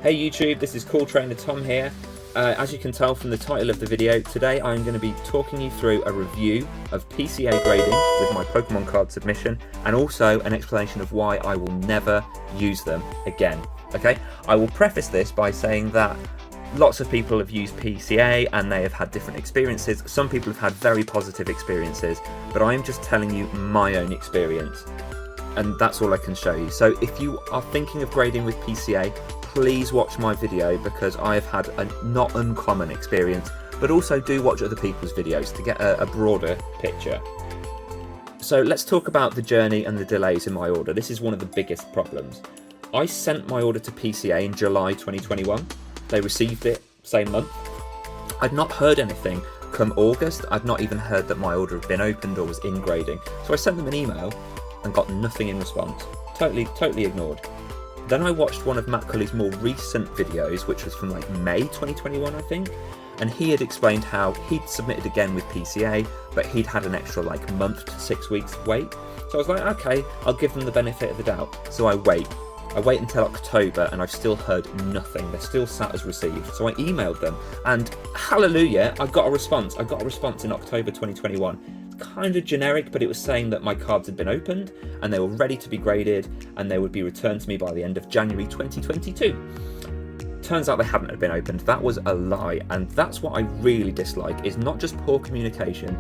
Hey YouTube, this is Cool Trainer Tom here. As you can tell from the title of the video, today I'm going to be talking you through a review of PCA grading with my Pokemon card submission, and also an explanation of why I will never use them again. Okay, I will preface this by saying that lots of people have used PCA and they have had different experiences. Some people have had very positive experiences, but I'm just telling you my own experience, and that's all I can show you. So if you are thinking of grading with PCA, please watch my video because I have had a not uncommon experience, but also do watch other people's videos to get a broader picture. So let's talk about the journey and the delays in my order. This is one of the biggest problems. I sent my order to PCA in July 2021. They received it same month. I'd not heard anything come August. I'd not even heard that my order had been opened or was in grading. So I sent them an email and got nothing in response. Totally ignored. Then I watched one of Matt Cully's more recent videos, which was from like May 2021, I think, and he had explained how he'd submitted again with PCA, but he'd had an extra like month to 6 weeks wait. So I was like, okay, I'll give them the benefit of the doubt. So I wait until October, and I've still heard nothing. They're still sat as received. So I emailed them, and hallelujah, I got a response. I got a response in October 2021. Kind of generic, but it was saying that my cards had been opened and they were ready to be graded and they would be returned to me by the end of January 2022. Turns out they hadn't been opened. That was a lie, and that's what I really dislike, is not just poor communication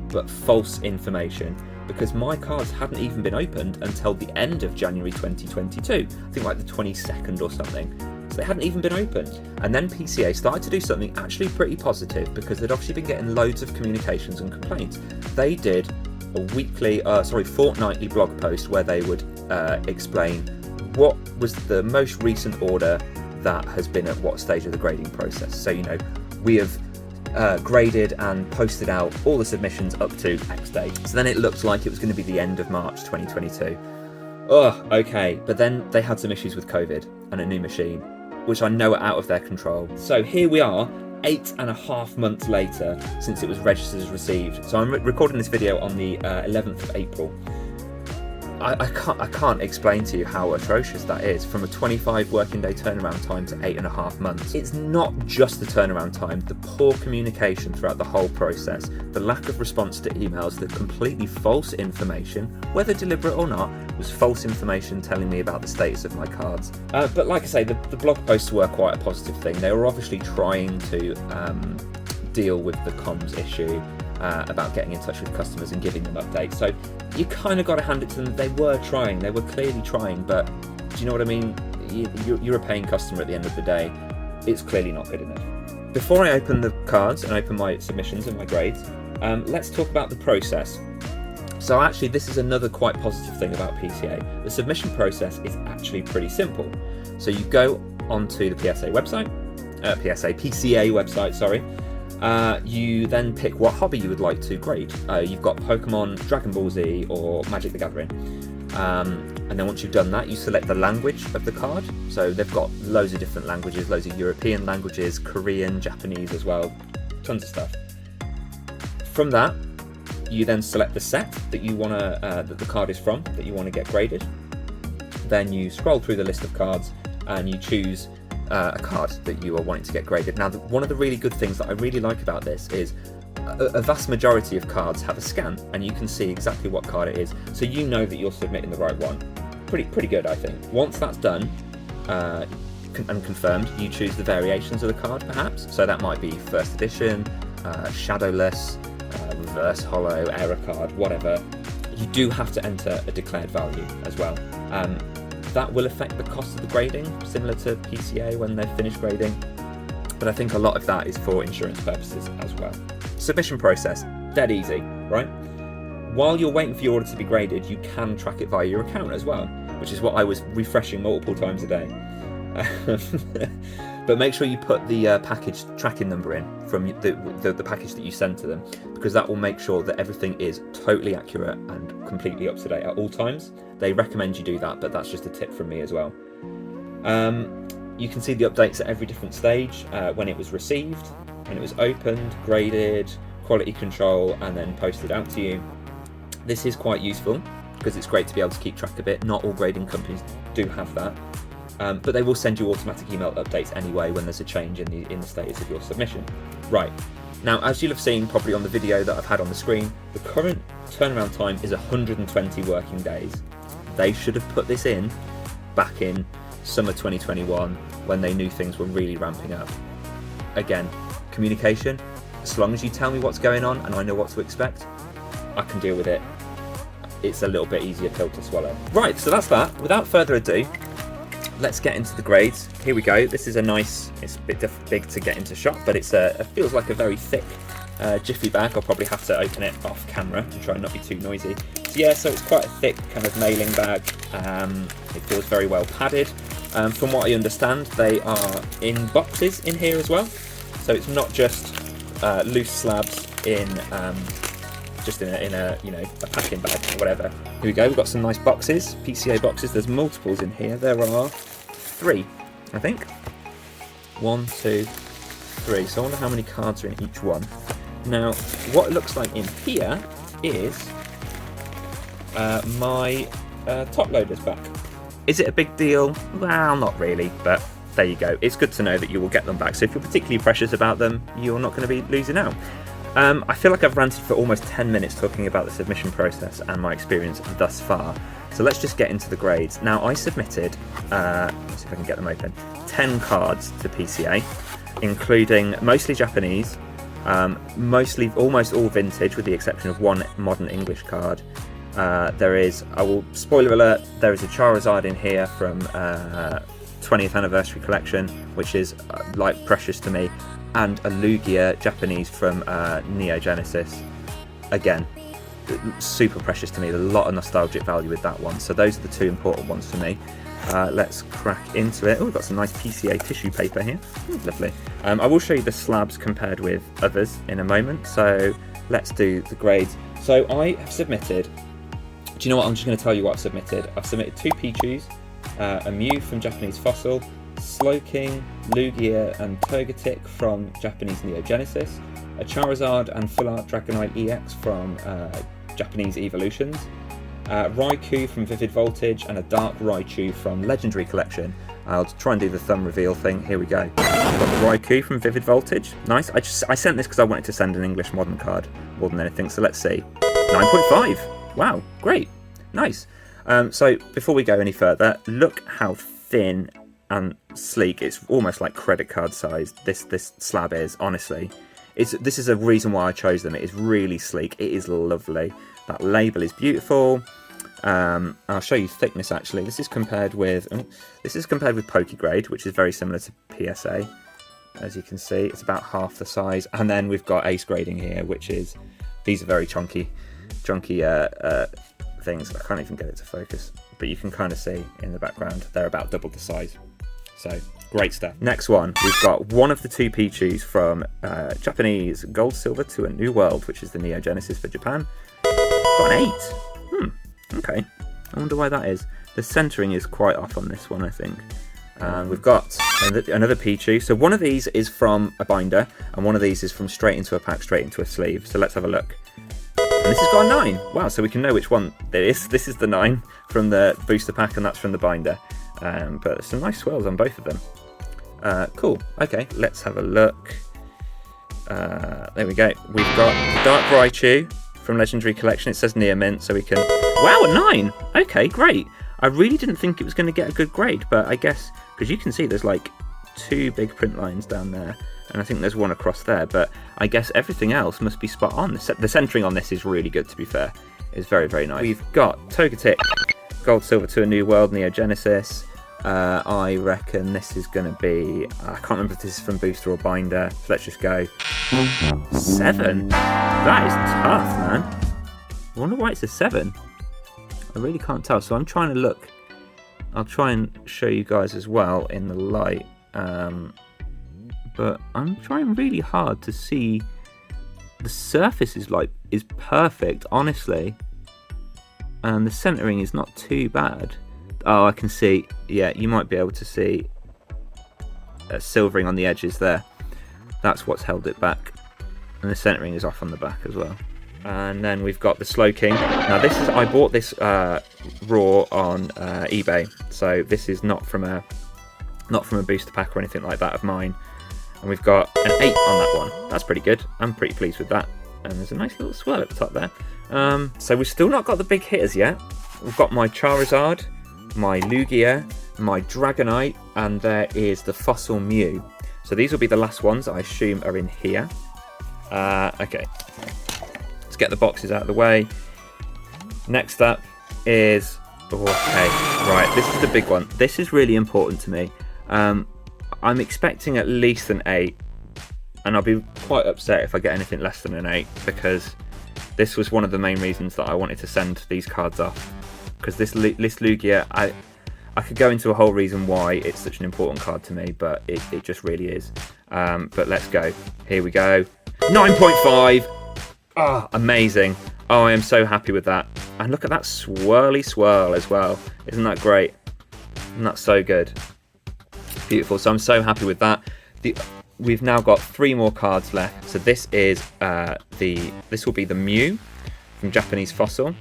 but false information, because my cards hadn't even been opened until the end of January 2022, I think like the 22nd or something. So they hadn't even been opened. And then PCA started to do something actually pretty positive, because they'd obviously been getting loads of communications and complaints. They did a fortnightly blog post where they would explain what was the most recent order that has been at what stage of the grading process. So, you know, we have graded and posted out all the submissions up to X date. So then it looked like it was going to be the end of March 2022. Oh, okay. But then they had some issues with COVID and a new machine, which I know are out of their control. So here we are, 8.5 months later since it was registered as received. So I'm recording this video on the 11th of April. I can't explain to you how atrocious that is, from a 25 working day turnaround time to 8.5 months. It's not just the turnaround time, the poor communication throughout the whole process, the lack of response to emails, the completely false information, whether deliberate or not, was false information telling me about the status of my cards. But like I say, the blog posts were quite a positive thing. They were obviously trying to deal with the comms issue about getting in touch with customers and giving them updates. So you kind of got to hand it to them. They were trying, they were clearly trying, but do you know what I mean? You're a paying customer at the end of the day. It's clearly not good enough. Before I open the cards and open my submissions and my grades, let's talk about the process. So actually, this is another quite positive thing about PCA. The submission process is actually pretty simple. So you go onto the PCA website, you then pick what hobby you would like to grade. You've got Pokemon, Dragon Ball Z, or Magic the Gathering. And then once you've done that, you select the language of the card. So they've got loads of different languages, loads of European languages, Korean, Japanese as well, tons of stuff. From that, you then select the set that you want to, that the card is from, that you want to get graded. Then you scroll through the list of cards and you choose a card that you are wanting to get graded. Now, one of the really good things that I really like about this is a vast majority of cards have a scan, and you can see exactly what card it is, so you know that you're submitting the right one. Pretty good, I think. Once that's done and confirmed, you choose the variations of the card, perhaps. So that might be first edition, shadowless, reverse holo, error card, whatever. You do have to enter a declared value as well. That will affect the cost of the grading, similar to PCA when they've finished grading, but I think a lot of that is for insurance purposes as well. Submission process, dead easy, right? While you're waiting for your order to be graded, you can track it via your account as well, which is what I was refreshing multiple times a day. But make sure you put the package tracking number in from the package that you send to them, because that will make sure that everything is totally accurate and completely up to date at all times. They recommend you do that, but that's just a tip from me as well. You can see the updates at every different stage, when it was received, when it was opened, graded, quality control, and then posted out to you. This is quite useful because it's great to be able to keep track of it. Not all grading companies do have that. but they will send you automatic email updates anyway when there's a change in the status of your submission. Right, now as you'll have seen probably on the video that I've had on the screen, the current turnaround time is 120 working days. They should have put this in back in summer 2021 when they knew things were really ramping up. Again, communication, as long as you tell me what's going on and I know what to expect, I can deal with it. It's a little bit easier pill to swallow. Right, so that's that. Without further ado, let's get into the grades. Here we go. This is a nice, it's a bit big to get into shot, but it feels like a very thick jiffy bag. I'll probably have to open it off camera to try and not be too noisy. So yeah, so it's quite a thick kind of mailing bag. It feels very well padded. From what I understand, they are in boxes in here as well. So it's not just loose slabs in just in a you know, a packing bag or whatever. Here we go. We've got some nice boxes, PCA boxes. There's multiples in here. There are 3, I think. 1, 2, 3. So I wonder how many cards are in each one. Now, what it looks like in here is my top loaders back. Is it a big deal? Well, not really, but there you go. It's good to know that you will get them back. So if you're particularly precious about them, you're not going to be losing out. I feel like I've ranted for almost 10 minutes talking about the submission process and my experience thus far. So let's just get into the grades. Now, I submitted, let's see if I can get them open, 10 cards to PCA, including mostly Japanese, almost all vintage with the exception of one modern English card. There is, spoiler alert, there is a Charizard in here from 20th anniversary collection, which is like precious to me, and a Lugia Japanese from Neo Genesis. Again, super precious to me. There's a lot of nostalgic value with that one. So those are the 2 important ones for me. Let's crack into it. Oh, we've got some nice PCA tissue paper here. Lovely. I will show you the slabs compared with others in a moment. So let's do the grades. So I have submitted, do you know what? I'm just going to tell you what I've submitted. I've submitted 2 Pichus, a Mew from Japanese Fossil, Slowking, Lugia and Togetic from Japanese Neo Genesis, a Charizard and Full Art Dragonite EX from Japanese Evolutions, Raikou from Vivid Voltage, and a Dark Raichu from Legendary Collection. I'll try and do the thumb reveal thing. Here we go. I've got the Raikou from Vivid Voltage. Nice. I sent this because I wanted to send an English modern card more than anything. So let's see. 9.5. Wow, great. Nice. So before we go any further, look how thin and sleek. It's almost like credit card sized. This slab is, honestly. This is a reason why I chose them. It is really sleek. It is lovely. That label is beautiful. I'll show you thickness actually. This is compared with PokeGrade, which is very similar to PSA. As you can see, it's about half the size. And then we've got Ace Grading here, which is, these are very chunky things. I can't even get it to focus, but you can kind of see in the background they're about double the size. So great stuff. Next one, we've got one of the 2 Pichus from Japanese Gold Silver to a New World, which is the Neo Genesis for Japan. Got an 8. Okay. I wonder why that is. The centering is quite off on this one, I think. And we've got another Pichu. So one of these is from a binder, and one of these is from straight into a pack, straight into a sleeve. So let's have a look. And this has got a 9. Wow, so we can know which one it is. This is the 9 from the booster pack, and that's from the binder. But some nice swirls on both of them. Cool. Okay, let's have a look. There we go. We've got Dark Raichu from Legendary Collection. It says near mint, so we can... Wow, a 9! Okay, great. I really didn't think it was going to get a good grade, but I guess... Because you can see there's like 2 big print lines down there, and I think there's one across there, but I guess everything else must be spot on. The centering on this is really good, to be fair. It's very, very nice. We've got Togetic, Gold Silver to a New World, Neo Genesis. I reckon this is going to be... I can't remember if this is from booster or binder, so let's just go. 7? That is tough, man. I wonder why it's a 7. I really can't tell, so I'm trying to look. I'll try and show you guys as well in the light. But I'm trying really hard to see. The surface is perfect, honestly. And the centering is not too bad. Oh, I can see. Yeah, you might be able to see silvering on the edges there. That's what's held it back. And the centering is off on the back as well. And then we've got the Slowking. Now I bought this raw on eBay, so this is not from a not from a booster pack or anything like that of mine. And we've got an 8 on that one. That's pretty good. I'm pretty pleased with that. And there's a nice little swirl at the top there. So we've still not got the big hitters yet. We've got my Charizard, my Lugia, my Dragonite, and there is the Fossil Mew. So these will be the last ones I assume are in here. Okay, let's get the boxes out of the way. Next up is, okay, right, this is the big one. This is really important to me. I'm expecting at least an 8, and I'll be quite upset if I get anything less than an 8, because this was one of the main reasons that I wanted to send these cards off. Because this Lugia, I could go into a whole reason why it's such an important card to me, but it just really is. But let's go. Here we go. 9.5! Oh, amazing. Oh, I am so happy with that. And look at that swirly swirl as well. Isn't that great? Isn't that so good? Beautiful. So I'm so happy with that. We've now got 3 more cards left. So this is this will be the Mew from Japanese Fossil,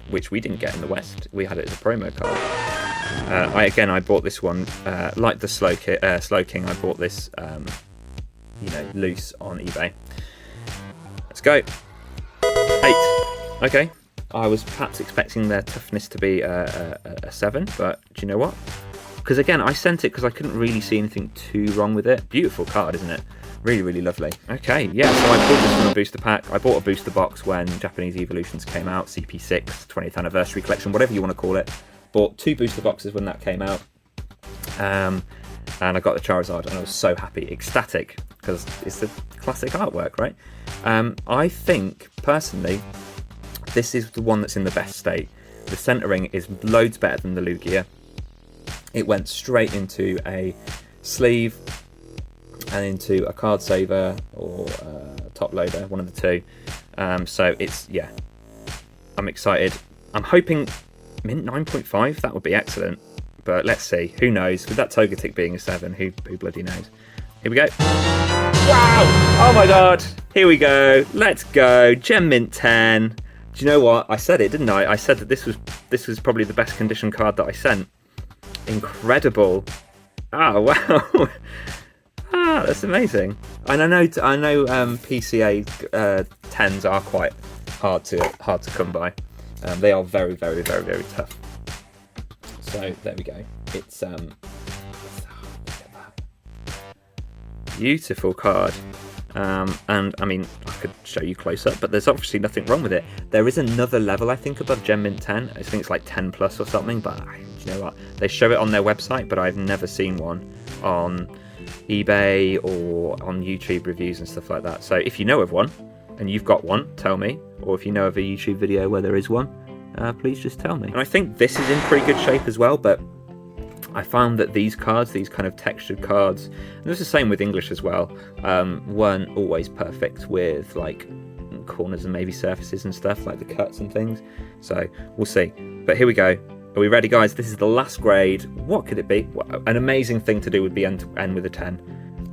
which we didn't get in the West. We had it as a promo card. I bought this one like the Slow King. I bought this, loose on eBay. Let's go. 8. Okay. I was perhaps expecting their toughness to be a 7, but do you know what? Because again, I sent it because I couldn't really see anything too wrong with it. Beautiful card, isn't it? Really, really lovely. Okay, yeah, so I bought this from a booster pack. I bought a booster box when Japanese Evolutions came out, CP6, 20th Anniversary Collection, whatever you want to call it. Bought 2 booster boxes when that came out. And I got the Charizard, and I was so happy, ecstatic, because it's the classic artwork, right? I think, personally, this is the one that's in the best state. The centering is loads better than the Lugia. It went straight into a sleeve and into a card saver or top loader, one of the two. So it's, yeah, I'm excited. I'm hoping mint 9.5, that would be excellent. But let's see, who knows? With that Togetic being a 7, who bloody knows? Here we go. Wow! Oh my god! Here we go. Let's go. Gem Mint 10. Do you know what? I said it, didn't I? I said that this was probably the best condition card that I sent. Incredible. Oh wow. That's amazing. And I know PCA 10s are quite hard to come by. They are very, very, very, very tough. So there we go. It's look at that. Beautiful card. And I mean, I could show you close up, but there's obviously nothing wrong with it. There is another level, I think, above Gem Mint 10. I think it's like 10 plus or something, but you know what? They show it on their website, but I've never seen one on eBay or on YouTube reviews and stuff like that. So if you know of one and you've got one, tell me. Or if you know of a YouTube video where there is one, please just tell me. And I think this is in pretty good shape as well, but I found that these cards, these kind of textured cards, and it's the same with English as well, weren't always perfect with like corners and maybe surfaces and stuff, like the cuts and things. So we'll see. But here we go. Are we ready, guys? This is the last grade. What could it be? Well, an amazing thing to do would be end with a 10.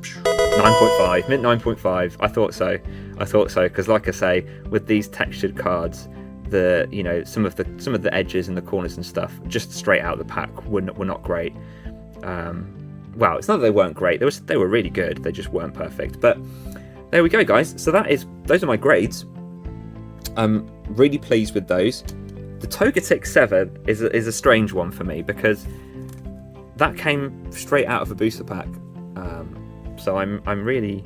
9.5, mint 9.5. I thought so, because like I say, with these textured cards, some of the edges and the corners and stuff just straight out of the pack were not great. Well, it's not that they weren't great. They were really good. They just weren't perfect. But there we go, guys. So those are my grades. I'm really pleased with those. The Togetic 7 is a strange one for me because that came straight out of a booster pack. So I'm really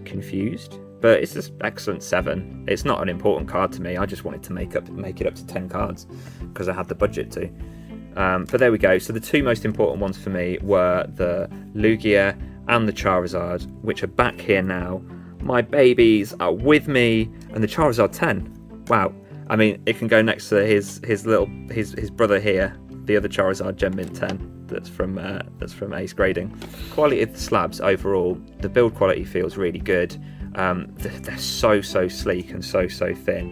confused. But it's just excellent 7. It's not an important card to me. I just wanted to make it up to 10 cards because I had the budget to. But there we go. So the 2 most important ones for me were the Lugia and the Charizard, which are back here now. My babies are with me, and the Charizard 10. Wow. I mean, it can go next to his brother here, the other Charizard Gem Mint 10. That's from Ace Grading. Quality of the slabs overall, the build quality feels really good. They're so sleek and so thin,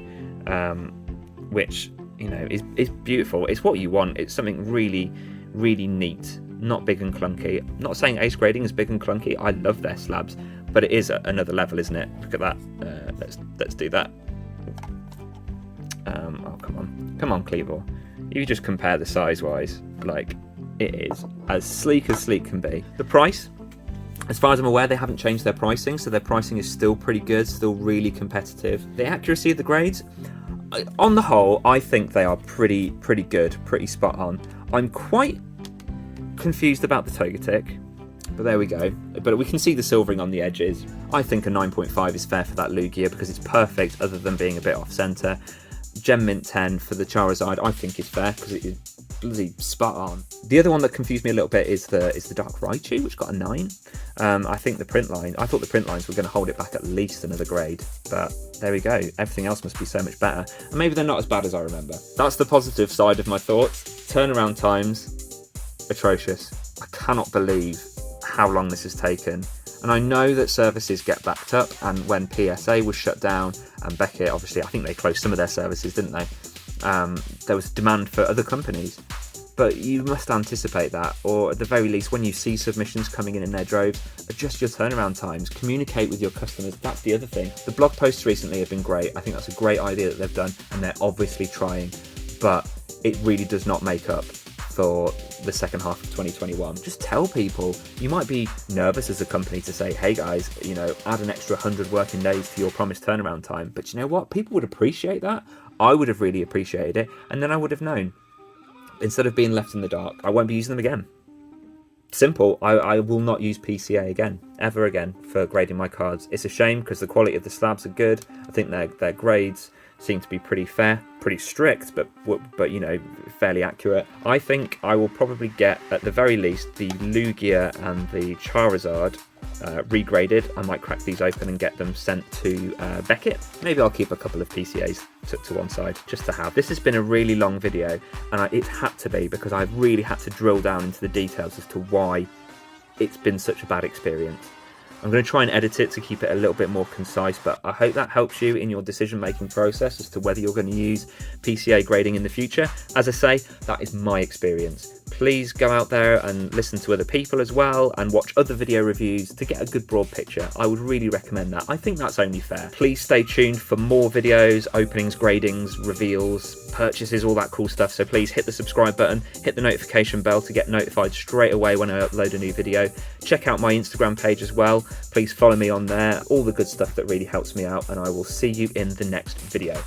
which is beautiful. It's what you want. It's something really neat, not big and clunky. I'm not saying Ace Grading is big and clunky. I love their slabs, but it is another level, isn't it? Look at that. Let's do that. Oh come on Cleavor. You just compare the size wise, like it is as sleek can be. The price, as far as I'm aware, they haven't changed their pricing, so their pricing is still pretty good, still really competitive. The accuracy of the grades, on the whole, I think they are pretty good, pretty spot on. I'm quite confused about the Togetic, but there we go. But we can see the silvering on the edges. I think a 9.5 is fair for that Lugia because it's perfect other than being a bit off centre. Gem Mint 10 for the Charizard I think is fair because it is bloody spot on. The other one that confused me a little bit is the Dark Raichu, which got a 9. I think the print line, I thought the print lines were going to hold it back at least another grade, but there we go. Everything else must be so much better, and maybe they're not as bad as I remember. That's the positive side of my thoughts. Turnaround times, atrocious. I cannot believe how long this has taken. And I know that services get backed up, and when PSA was shut down and Beckett, obviously, I think they closed some of their services, didn't they? There was demand for other companies. But you must anticipate that, or at the very least, when you see submissions coming in their droves, adjust your turnaround times, communicate with your customers. That's the other thing. The blog posts recently have been great. I think that's a great idea that they've done, and they're obviously trying, but it really does not make up for the second half of 2021. Just tell people. You might be nervous as a company to say, hey guys, add an extra 100 working days to your promised turnaround time. But you know what? People would appreciate that. I would have really appreciated it, and then I would have known. Instead of being left in the dark, I won't be using them again. Simple. I will not use PCA again, ever again, for grading my cards. It's a shame because the quality of the slabs are good. I think their grades seem to be pretty fair, pretty strict, but fairly accurate. I think I will probably get, at the very least, the Lugia and the Charizard regraded. I might crack these open and get them sent to Beckett. Maybe I'll keep a couple of PCAs to one side just to have. This has been a really long video, and it had to be because I've really had to drill down into the details as to why it's been such a bad experience. I'm going to try and edit it to keep it a little bit more concise, but I hope that helps you in your decision-making process as to whether you're going to use PCA grading in the future. As I say, that is my experience. Please go out there and listen to other people as well and watch other video reviews to get a good broad picture. I would really recommend that. I think that's only fair. Please stay tuned for more videos, openings, gradings, reveals, purchases, all that cool stuff. So please hit the subscribe button, hit the notification bell to get notified straight away when I upload a new video. Check out my Instagram page as well. Please follow me on there. All the good stuff that really helps me out, and I will see you in the next video.